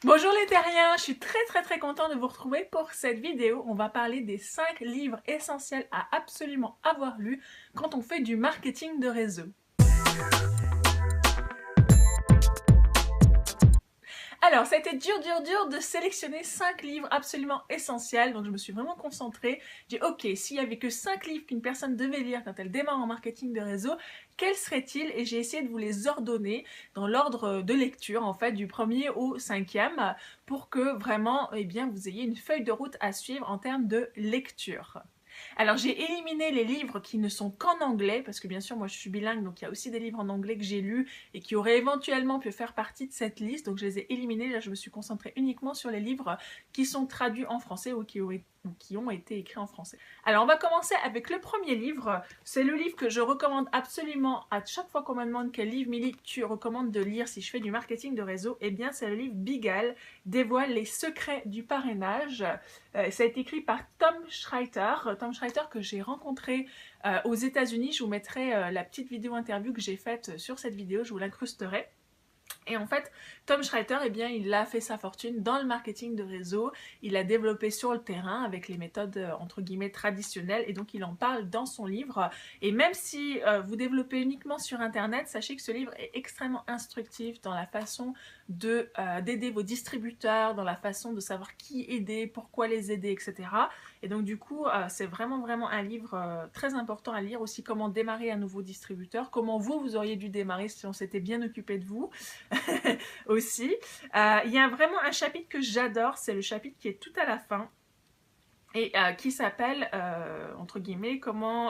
Bonjour les terriens, je suis très contente de vous retrouver pour cette vidéo. On va parler des 5 livres essentiels à absolument avoir lus quand on fait du marketing de réseau. Alors, ça a été dur de sélectionner 5 livres absolument essentiels, donc je me suis vraiment concentrée. J'ai dit, ok, s'il y avait que 5 livres qu'une personne devait lire quand elle démarre en marketing de réseau, quels seraient-ils? Et j'ai essayé de vous les ordonner dans l'ordre de lecture, en fait, du premier au cinquième, pour que vraiment, eh bien, vous ayez une feuille de route à suivre en termes de lecture. Alors j'ai éliminé les livres qui ne sont qu'en anglais, parce que bien sûr moi je suis bilingue, donc il y a aussi des livres en anglais que j'ai lus et qui auraient éventuellement pu faire partie de cette liste, donc je les ai éliminés. Là je me suis concentrée uniquement sur les livres qui sont traduits en français ou qui ont été écrits en français. Alors on va commencer avec le premier livre. C'est le livre que je recommande absolument à chaque fois qu'on me demande quel livre, Milly, tu recommandes de lire si je fais du marketing de réseau. Eh bien c'est le livre Bigal, dévoile les secrets du parrainage. Ça a été écrit par Tom Schreiter. Tom Schreiter que j'ai rencontré aux États-Unis. Je vous mettrai la petite vidéo interview que j'ai faite sur cette vidéo, je vous l'incrusterai. Et en fait, Tom Schreiter, eh bien, il a fait sa fortune dans le marketing de réseau. Il a développé sur le terrain avec les méthodes entre guillemets traditionnelles, et donc il en parle dans son livre. Et même si vous développez uniquement sur Internet, sachez que ce livre est extrêmement instructif dans la façon d'aider vos distributeurs, dans la façon de savoir qui aider, pourquoi les aider, etc. Et donc du coup, c'est vraiment un livre très important à lire. Aussi, comment démarrer un nouveau distributeur, comment vous auriez dû démarrer si on s'était bien occupé de vous. Aussi. Il y a vraiment un chapitre que j'adore, c'est le chapitre qui est tout à la fin et qui s'appelle, entre guillemets,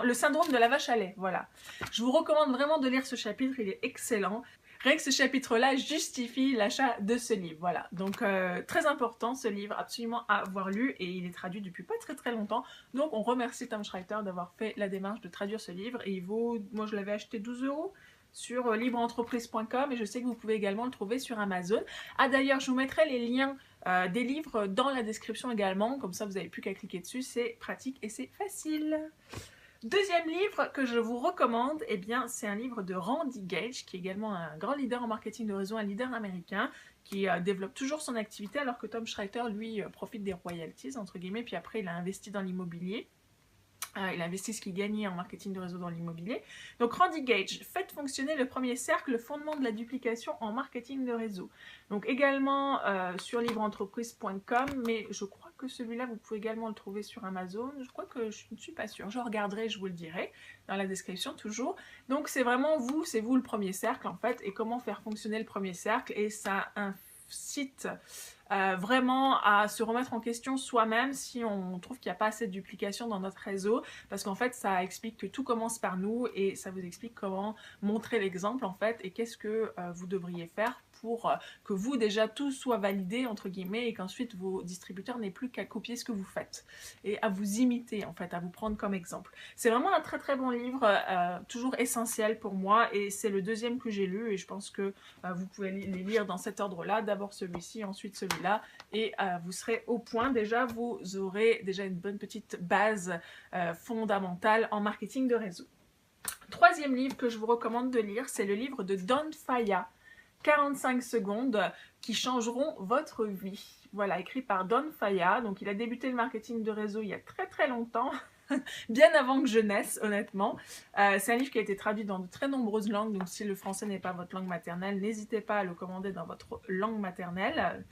le syndrome de la vache à lait. Voilà. Je vous recommande vraiment de lire ce chapitre, il est excellent. Rien que ce chapitre-là justifie l'achat de ce livre. Voilà. Donc, très important ce livre, absolument à avoir lu, et il est traduit depuis pas très longtemps. Donc, on remercie Tom Schreiter d'avoir fait la démarche de traduire ce livre. Et il vaut, moi je l'avais acheté 12 € sur libreentreprise.com, et je sais que vous pouvez également le trouver sur Amazon. Ah d'ailleurs, je vous mettrai les liens des livres dans la description également, comme ça vous n'avez plus qu'à cliquer dessus, c'est pratique et c'est facile. Deuxième livre que je vous recommande, eh bien, c'est un livre de Randy Gage, qui est également un grand leader en marketing de réseau, un leader américain, qui développe toujours son activité, alors que Tom Schreiter, lui, profite des royalties, entre guillemets, puis après il a investi dans l'immobilier. Il investit ce qu'il gagnait en marketing de réseau dans l'immobilier. Donc Randy Gage, faites fonctionner le premier cercle, le fondement de la duplication en marketing de réseau. Donc également sur libreentreprise.com, mais je crois que celui-là, vous pouvez également le trouver sur Amazon. Je crois que je ne suis pas sûre. Je regarderai, je vous le dirai dans la description toujours. Donc c'est vraiment vous, c'est vous le premier cercle en fait, et comment faire fonctionner le premier cercle. Et ça incite vraiment à se remettre en question soi-même si on trouve qu'il n'y a pas assez de duplication dans notre réseau, parce qu'en fait ça explique que tout commence par nous, et ça vous explique comment montrer l'exemple en fait, et qu'est-ce que vous devriez faire pour que vous déjà tout soit validé entre guillemets, et qu'ensuite vos distributeurs n'aient plus qu'à copier ce que vous faites et à vous imiter en fait, à vous prendre comme exemple. C'est vraiment un très bon livre, toujours essentiel pour moi, et c'est le deuxième que j'ai lu, et je pense que vous pouvez les lire dans cet ordre là, d'abord celui-ci, ensuite celui-là, et vous serez au point. Déjà vous aurez déjà une bonne petite base fondamentale en marketing de réseau. Troisième livre que je vous recommande de lire, c'est le livre de Don Faya, 45 secondes qui changeront votre vie. Voilà, écrit par Don Faya. Donc il a débuté le marketing de réseau il y a très longtemps, bien avant que je naisse, honnêtement. C'est un livre qui a été traduit dans de très nombreuses langues, donc si le français n'est pas votre langue maternelle, n'hésitez pas à le commander dans votre langue maternelle.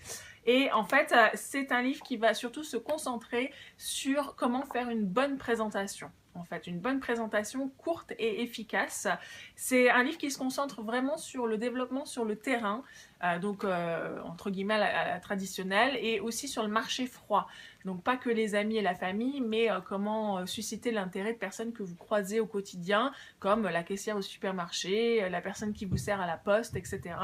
Et en fait, c'est un livre qui va surtout se concentrer sur comment faire une bonne présentation. En fait, une bonne présentation courte et efficace. C'est un livre qui se concentre vraiment sur le développement sur le terrain, donc entre guillemets à la traditionnelle, et aussi sur le marché froid. Donc pas que les amis et la famille, mais comment susciter l'intérêt de personnes que vous croisez au quotidien, comme la caissière au supermarché, la personne qui vous sert à la poste, etc.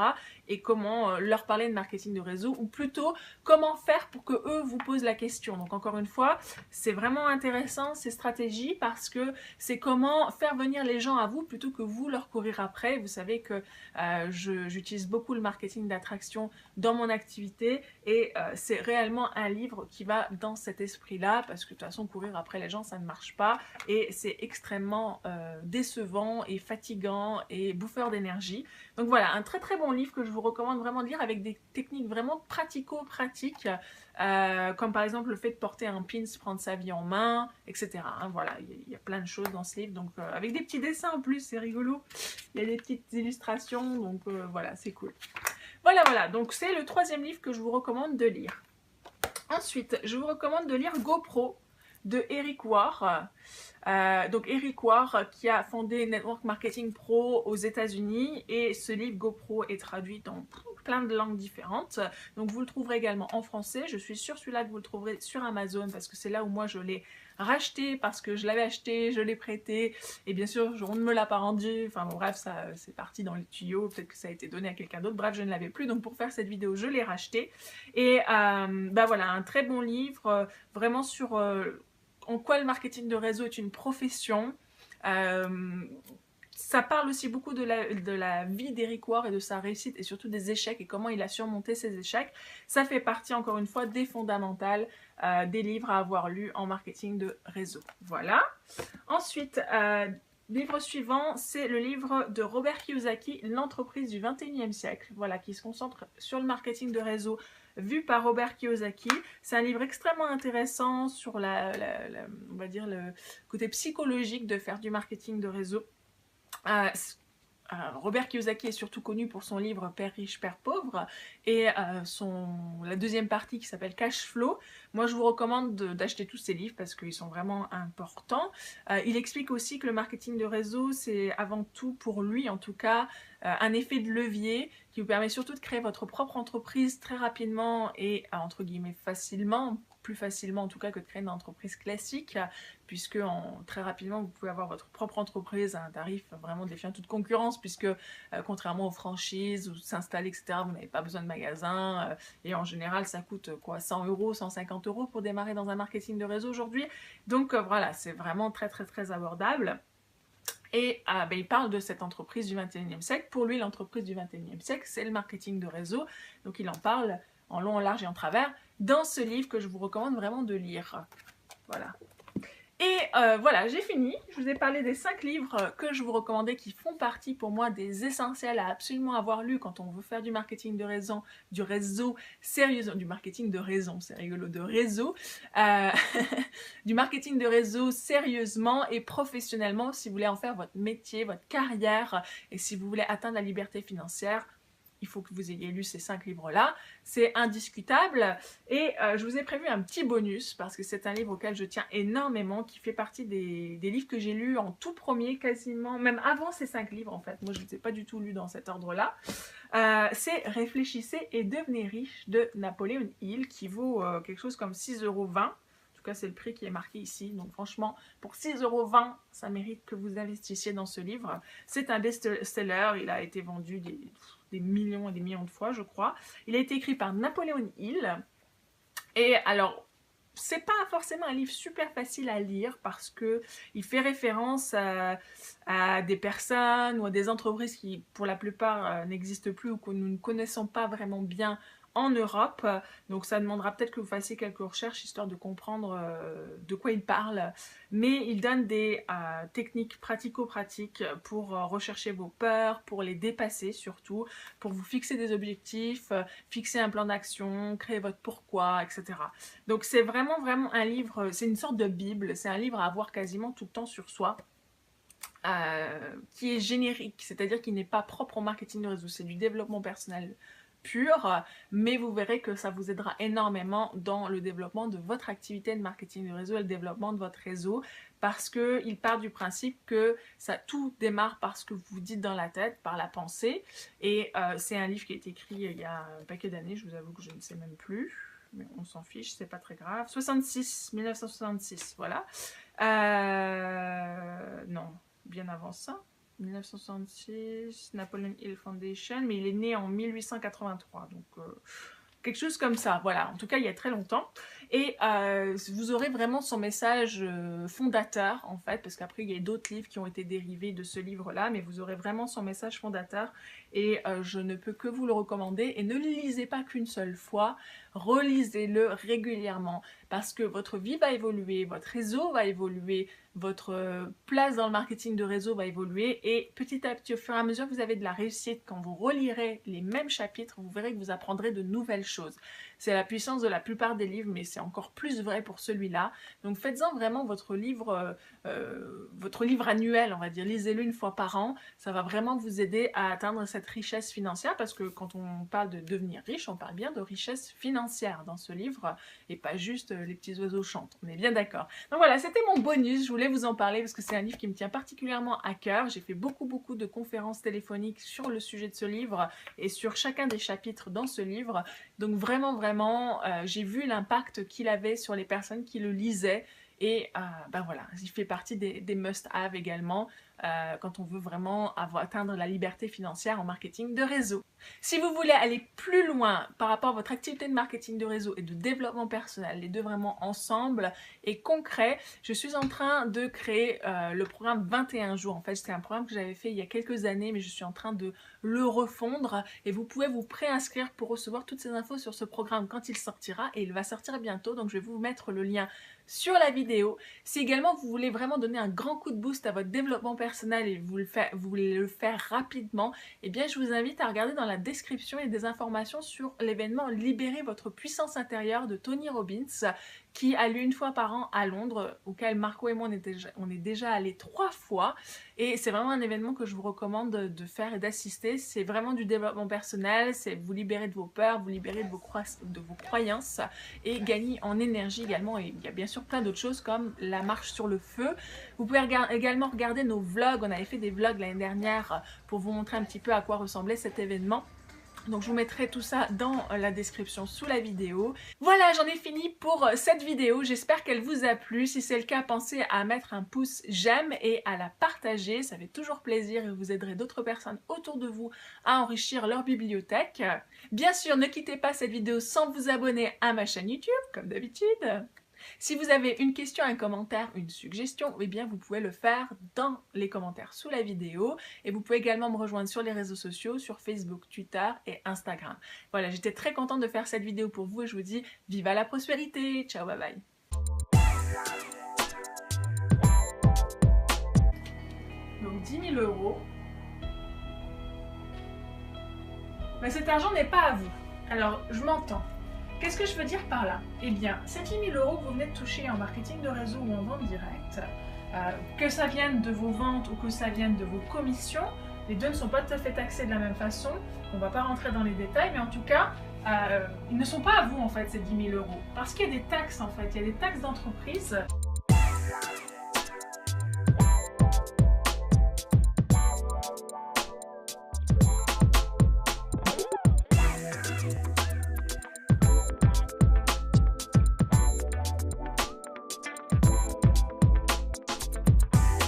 Et comment leur parler de marketing de réseau, ou plutôt comment faire pour que eux vous posent la question. Donc encore une fois, c'est vraiment intéressant ces stratégies, parce que c'est comment faire venir les gens à vous plutôt que vous leur courir après. Vous savez que j'utilise beaucoup le marketing marketing d'attraction dans mon activité et c'est réellement un livre qui va dans cet esprit-là parce que de toute façon courir après les gens ça ne marche pas et c'est extrêmement décevant et fatigant et bouffeur d'énergie. Donc voilà, un très très bon livre que je vous recommande vraiment de lire avec des techniques vraiment pratico-pratiques comme par exemple le fait de porter un pins, prendre sa vie en main, etc. Hein, voilà, il y a plein de choses dans ce livre, donc avec des petits dessins en plus, c'est rigolo. Il y a des petites illustrations, donc voilà, c'est cool. Voilà, donc c'est le troisième livre que je vous recommande de lire. Ensuite, je vous recommande de lire GoPro de Eric Worre. Donc Eric Worre qui a fondé Network Marketing Pro aux États-Unis et ce livre GoPro est traduit dans plein de langues différentes. Donc vous le trouverez également en français. Je suis sûre celui-là que vous le trouverez sur Amazon parce que c'est là où moi je l'ai racheté parce que je l'avais acheté, je l'ai prêté et bien sûr on ne me l'a pas rendu. Enfin bon, bref, ça c'est parti dans les tuyaux, peut-être que ça a été donné à quelqu'un d'autre. Bref, je ne l'avais plus donc pour faire cette vidéo je l'ai racheté et bah voilà, un très bon livre vraiment sur en quoi le marketing de réseau est une profession. Ça parle aussi beaucoup de la vie d'Eric Worre et de sa réussite et surtout des échecs et comment il a surmonté ses échecs. Ça fait partie encore une fois des fondamentales des livres à avoir lus en marketing de réseau. Voilà. Ensuite, livre suivant, c'est le livre de Robert Kiyosaki, L'entreprise du 21e siècle, voilà, qui se concentre sur le marketing de réseau vu par Robert Kiyosaki. C'est un livre extrêmement intéressant sur on va dire le côté psychologique de faire du marketing de réseau. Robert Kiyosaki est surtout connu pour son livre Père riche, Père pauvre et la deuxième partie qui s'appelle Cash Flow. Moi je vous recommande d'acheter tous ces livres parce qu'ils sont vraiment importants. Il explique aussi que le marketing de réseau c'est avant tout pour lui en tout cas un effet de levier qui vous permet surtout de créer votre propre entreprise très rapidement et entre guillemets facilement, plus facilement en tout cas que de créer une entreprise classique puisque très rapidement vous pouvez avoir votre propre entreprise à un tarif vraiment défiant toute concurrence puisque contrairement aux franchises ou s'installer etc vous n'avez pas besoin de magasin et en général ça coûte quoi 100 €, 150 € pour démarrer dans un marketing de réseau aujourd'hui donc voilà c'est vraiment très très très abordable. Et il parle de cette entreprise du 21e siècle. Pour lui, l'entreprise du 21e siècle, c'est le marketing de réseau. Donc il en parle en long, en large et en travers dans ce livre que je vous recommande vraiment de lire. Voilà. Et voilà, j'ai fini. Je vous ai parlé des 5 livres que je vous recommandais qui font partie pour moi des essentiels à absolument avoir lu quand on veut faire du marketing de réseau, sérieusement, du marketing de raison, c'est rigolo, de réseau, du marketing de réseau sérieusement et professionnellement si vous voulez en faire votre métier, votre carrière et si vous voulez atteindre la liberté financière. Il faut que vous ayez lu ces 5 livres-là, c'est indiscutable. Et je vous ai prévu un petit bonus, parce que c'est un livre auquel je tiens énormément, qui fait partie des livres que j'ai lus en tout premier, quasiment, même avant ces 5 livres en fait. Moi je ne les ai pas du tout lus dans cet ordre-là. C'est Réfléchissez et devenez riche de Napoléon Hill, qui vaut quelque chose comme 6,20 €. En tout cas, c'est le prix qui est marqué ici. Donc franchement, pour 6,20 €, ça mérite que vous investissiez dans ce livre. C'est un best-seller, il a été vendu des millions et des millions de fois, je crois. Il a été écrit par Napoléon Hill. Et alors, c'est pas forcément un livre super facile à lire parce que il fait référence à des personnes ou à des entreprises qui, pour la plupart, n'existent plus ou que nous ne connaissons pas vraiment bien en Europe. Donc ça demandera peut-être que vous fassiez quelques recherches histoire de comprendre de quoi il parle. Mais il donne des techniques pratico-pratiques pour rechercher vos peurs, pour les dépasser surtout, pour vous fixer des objectifs, fixer un plan d'action, créer votre pourquoi, etc. Donc c'est vraiment un livre, c'est une sorte de bible, c'est un livre à avoir quasiment tout le temps sur soi. Qui est générique, c'est-à-dire qu'il n'est pas propre au marketing de réseau, c'est du développement personnel pur, mais vous verrez que ça vous aidera énormément dans le développement de votre activité de marketing de réseau et le développement de votre réseau parce qu'il part du principe que tout démarre par ce que vous dites dans la tête, par la pensée et c'est un livre qui a été écrit il y a un paquet d'années, je vous avoue que je ne sais même plus, mais on s'en fiche, c'est pas très grave, 1966, voilà. Non, bien avant ça. 1966, Napoleon Hill Foundation, mais il est né en 1883, donc quelque chose comme ça, voilà, en tout cas il y a très longtemps. Et vous aurez vraiment son message fondateur en fait, parce qu'après il y a d'autres livres qui ont été dérivés de ce livre-là, mais vous aurez vraiment son message fondateur et je ne peux que vous le recommander. Et ne le lisez pas qu'une seule fois, relisez-le régulièrement parce que votre vie va évoluer, votre réseau va évoluer, votre place dans le marketing de réseau va évoluer et petit à petit, au fur et à mesure que vous avez de la réussite, quand vous relirez les mêmes chapitres, vous verrez que vous apprendrez de nouvelles choses. C'est la puissance de la plupart des livres, mais c'est encore plus vrai pour celui-là. Donc faites-en vraiment votre livre annuel, on va dire. Lisez-le une fois par an. Ça va vraiment vous aider à atteindre cette richesse financière parce que quand on parle de devenir riche, on parle bien de richesse financière dans ce livre et pas juste les petits oiseaux chantent. On est bien d'accord. Donc voilà, c'était mon bonus. Je voulais vous en parler parce que c'est un livre qui me tient particulièrement à cœur. J'ai fait beaucoup de conférences téléphoniques sur le sujet de ce livre et sur chacun des chapitres dans ce livre. Donc vraiment, j'ai vu l'impact qu'il avait sur les personnes qui le lisaient. Et ben voilà, il fait partie des must-have également quand on veut vraiment atteindre la liberté financière en marketing de réseau. Si vous voulez aller plus loin par rapport à votre activité de marketing de réseau et de développement personnel, les deux vraiment ensemble et concret, je suis en train de créer le programme 21 jours. En fait, c'était un programme que j'avais fait il y a quelques années, mais je suis en train de le refondre et vous pouvez vous préinscrire pour recevoir toutes ces infos sur ce programme quand il sortira et il va sortir bientôt. Donc, je vais vous mettre le lien sur la vidéo. Si également vous voulez vraiment donner un grand coup de boost à votre développement personnel et vous voulez le faire rapidement, eh bien je vous invite à regarder dans la description, il y a des informations sur l'événement Libérer votre puissance intérieure de Tony Robbins qui a lieu une fois par an à Londres, auquel Marco et moi on est déjà allés 3 fois et c'est vraiment un événement que je vous recommande de faire et d'assister. C'est vraiment du développement personnel, c'est vous libérer de vos peurs, vous libérer de vos croyances et gagner en énergie également. Et il y a bien sûr plein d'autres choses comme la marche sur le feu. Vous pouvez également regarder nos vlogs, on avait fait des vlogs l'année dernière pour vous montrer un petit peu à quoi ressemblait cet événement. Donc je vous mettrai tout ça dans la description sous la vidéo. Voilà, j'en ai fini pour cette vidéo. J'espère qu'elle vous a plu. Si c'est le cas, pensez à mettre un pouce j'aime et à la partager. Ça fait toujours plaisir et vous aiderez d'autres personnes autour de vous à enrichir leur bibliothèque. Bien sûr, ne quittez pas cette vidéo sans vous abonner à ma chaîne YouTube, comme d'habitude. Si vous avez une question, un commentaire, une suggestion, eh bien vous pouvez le faire dans les commentaires sous la vidéo et vous pouvez également me rejoindre sur les réseaux sociaux, sur Facebook, Twitter et Instagram. Voilà, j'étais très contente de faire cette vidéo pour vous et je vous dis vive la prospérité, ciao, bye bye. Donc 10 000 €. Mais cet argent n'est pas à vous. Alors, je m'entends. Qu'est-ce que je veux dire par là? Eh bien, ces 10 000 € que vous venez de toucher en marketing de réseau ou en vente directe, que ça vienne de vos ventes ou que ça vienne de vos commissions, les deux ne sont pas tout à fait taxés de la même façon. On ne va pas rentrer dans les détails, mais en tout cas, ils ne sont pas à vous en fait ces 10 000 €. Parce qu'il y a des taxes en fait, il y a des taxes d'entreprise.